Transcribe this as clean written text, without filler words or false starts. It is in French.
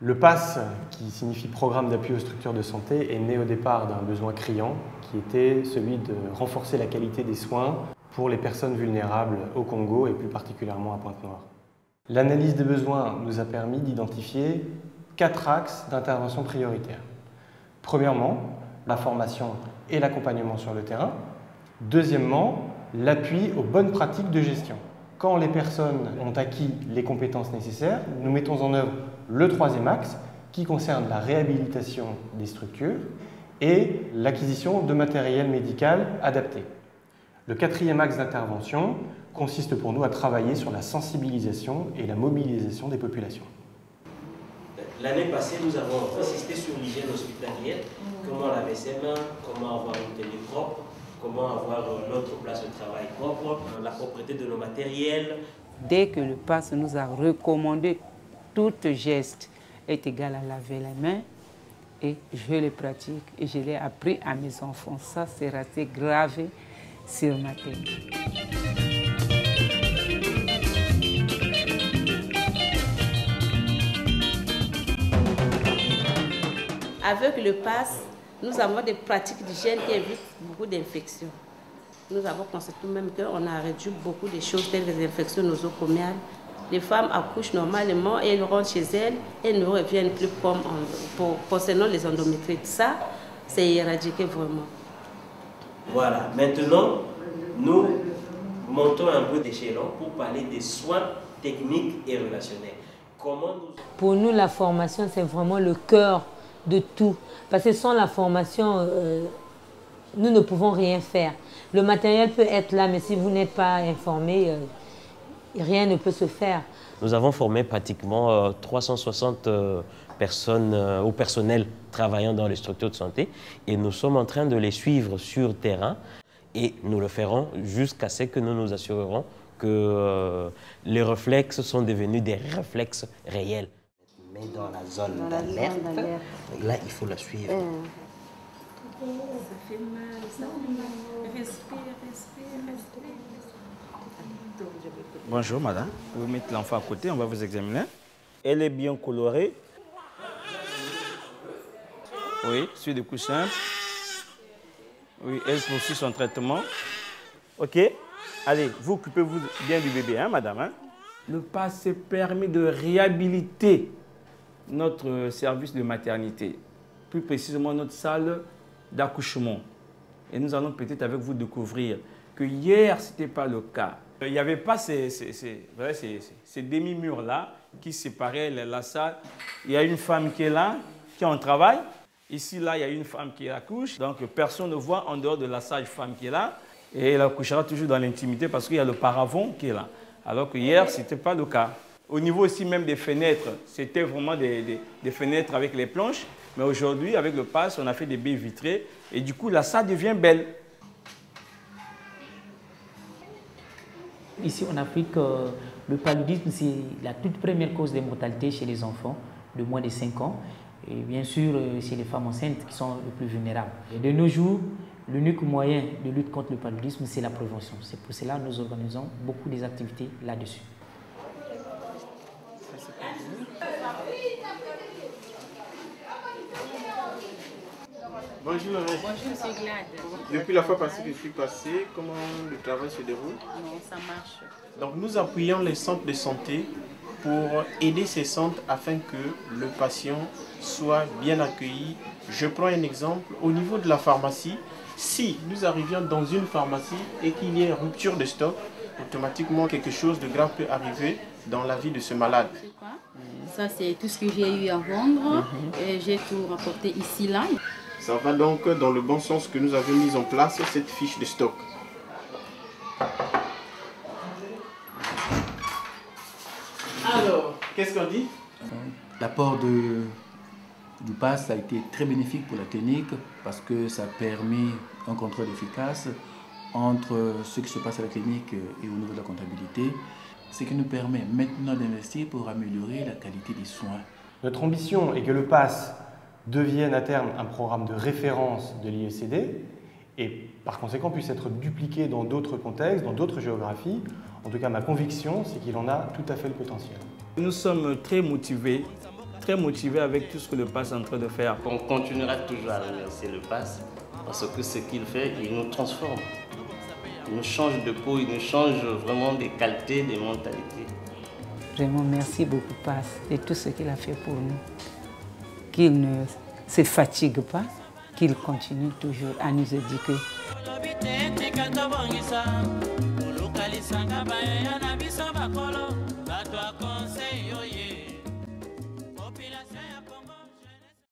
Le PASS, qui signifie Programme d'appui aux structures de santé, est né au départ d'un besoin criant qui était celui de renforcer la qualité des soins pour les personnes vulnérables au Congo et plus particulièrement à Pointe-Noire. L'analyse des besoins nous a permis d'identifier 4 axes d'intervention prioritaires. Premièrement, la formation et l'accompagnement sur le terrain. Deuxièmement, l'appui aux bonnes pratiques de gestion. Quand les personnes ont acquis les compétences nécessaires, nous mettons en œuvre le troisième axe qui concerne la réhabilitation des structures et l'acquisition de matériel médical adapté. Le quatrième axe d'intervention consiste pour nous à travailler sur la sensibilisation et la mobilisation des populations. L'année passée, nous avons insisté sur l'hygiène hospitalière, comment laver ses mains, comment avoir une tenue propre, comment avoir notre place de travail propre, la propreté de nos matériels. Dès que le PASS nous a recommandé tout geste est égal à laver les mains, et je le pratique et je l'ai appris à mes enfants. Ça, c'est resté gravé sur ma tête. Avec le PASS, nous avons des pratiques d'hygiène qui évitent beaucoup d'infections. Nous avons constaté même qu'on a réduit beaucoup de choses telles que les infections nosocomiales. Les femmes accouchent normalement et elles rentrent chez elles et ne reviennent plus comme concernant les endométrites. Ça, c'est éradiqué vraiment. Voilà, maintenant, nous montons un peu d'échelon pour parler des soins techniques et relationnels. Pour nous, la formation, c'est vraiment le cœur de tout. Parce que sans la formation, nous ne pouvons rien faire. Le matériel peut être là, mais si vous n'êtes pas informé, rien ne peut se faire. Nous avons formé pratiquement 360 personnes au personnel travaillant dans les structures de santé et nous sommes en train de les suivre sur terrain et nous le ferons jusqu'à ce que nous nous assurerons que les réflexes sont devenus des réflexes réels. Mais dans la zone d'alerte, là il faut la suivre. Ça fait mal, ça fait mal. Respire, respire, respire. Bonjour madame, vous mettez l'enfant à côté, on va vous examiner. Elle est bien colorée. Oui, sur des coups simples. Oui, elle poursuit son traitement. Ok, allez, vous occupez-vous bien du bébé, hein, madame. Hein? Le PASS permet de réhabiliter notre service de maternité, plus précisément notre salle d'accouchement. Et nous allons peut-être avec vous découvrir que hier, ce n'était pas le cas. Il n'y avait pas ces demi-murs-là qui séparaient la salle. Il y a une femme qui est là, qui est en travail. Ici, là, il y a une femme qui accouche. Donc, personne ne voit en dehors de la sage-femme qui est là. Et elle accouchera toujours dans l'intimité parce qu'il y a le paravent qui est là. Alors que hier, ce n'était pas le cas. Au niveau aussi même des fenêtres, c'était vraiment des fenêtres avec les planches. Mais aujourd'hui, avec le PASS, on a fait des baies vitrées. Et du coup, la salle devient belle. Ici en Afrique, le paludisme, c'est la toute première cause de mortalité chez les enfants de moins de 5 ans. Et bien sûr, chez les femmes enceintes qui sont les plus vulnérables. Et de nos jours, l'unique moyen de lutte contre le paludisme, c'est la prévention. C'est pour cela que nous organisons beaucoup des activités là-dessus. Bonjour Laurent. Bonjour, c'est Glad. Depuis la fois passée que je suis passé, comment le travail se déroule? Non, ça marche. Donc nous appuyons les centres de santé pour aider ces centres afin que le patient soit bien accueilli. Je prends un exemple. Au niveau de la pharmacie, si nous arrivions dans une pharmacie et qu'il y ait rupture de stock, automatiquement quelque chose de grave peut arriver dans la vie de ce malade. Ça, c'est tout ce que j'ai eu à vendre. J'ai tout rapporté ici, là. Ça va donc dans le bon sens que nous avons mis en place cette fiche de stock. Alors, qu'est-ce qu'on dit? L'apport du PASS a été très bénéfique pour la clinique parce que ça a permis un contrôle efficace entre ce qui se passe à la clinique et au niveau de la comptabilité. ce qui nous permet maintenant d'investir pour améliorer la qualité des soins. Notre ambition est que le PASS devienne à terme un programme de référence de l'IECD et par conséquent puisse être dupliqué dans d'autres contextes, dans d'autres géographies. En tout cas, ma conviction, c'est qu'il en a tout à fait le potentiel. Nous sommes très motivés avec tout ce que le PASS est en train de faire. On continuera toujours à remercier le PASS parce que ce qu'il fait, il nous transforme. Il nous change de peau, il nous change vraiment des qualités, des mentalités. Vraiment, merci beaucoup, PASS, et tout ce qu'il a fait pour nous. Qu'il ne se fatigue pas, qu'il continue toujours à nous éduquer. Localisanga ba ya na biso bakolo bato